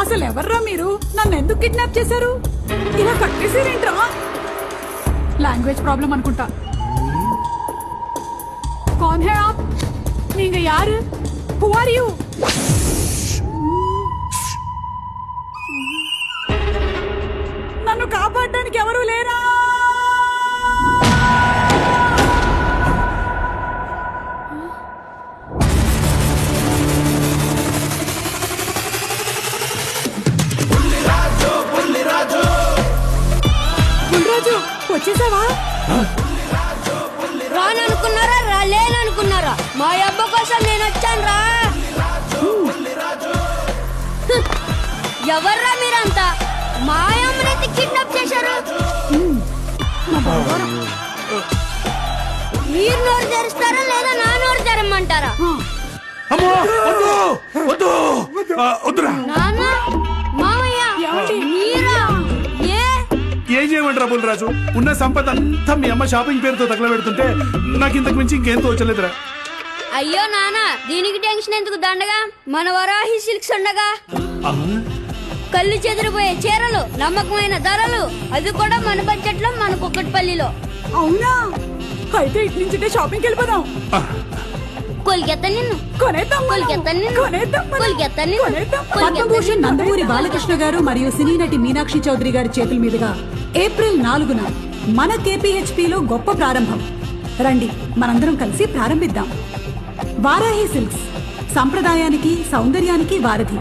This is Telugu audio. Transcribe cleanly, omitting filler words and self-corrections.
అసలు ఎవర్రా మీరు? నన్ను ఎందుకు కిడ్నాప్ చేశారు? ఇలా కట్టేసారేంట్రా? లాంగ్వేజ్ ప్రాబ్లం అనుకుంటా. कौन है आप? நீங்க யாரு? Who are you? నన్ను కాపాడడానికి ఎవరు లేరా? బుల్లిరాజు వచ్చేసావా? రాననుకున్నారా రాలేననుకున్నారా? మా అబ్బ కోసం నేను వచ్చాను రా. ఎవర్రా మీరంతా? మా అమ్మనైతే కిడ్నాప్ చేశారు. మీరు నోరు తెరుస్తారా లేదా నా నోరు తెరమ్మంటారా? నాన్న మామయ్య మీరా? ఏం చేయమంటారా బుల్లిరాజు? ఉన్న సంపద అంతా మీ అమ్మ షాపింగ్ పేరుతో తగలబెడుతుంటే నాకు ఇంతకు మించి ఇంకేం తోచలేదురా. అయ్యో నాన్న, దీనికి టెన్షన్ ఎందుకు? దండగా మన వరాహి సిల్క్స్ ఉండగా. కళ్ళు చెదిరిపోయే చీరలు, నమ్మకమైన ధరలు, అది కూడా మన బడ్జెట్ లో, మన కుక్కట్పల్లిలో. అవునా? అయితే ఇటు నుంచి షాపింగ్కి వెళ్ళిపోదాం. కొలికెత్త నిన్ను, పద్మభూషణ్ నందమూరి బాలకృష్ణ గారు మరియు సినీ నటి మీనాక్షి చౌదరి గారి చేతుల మీదుగా ఏప్రిల్ 4న మన KPHP లో గొప్ప ప్రారంభం. రండి మనందరం కలిసి ప్రారంభిద్దాం. వారాహి సిల్క్స్, సంప్రదాయానికి సౌందర్యానికి వారధి.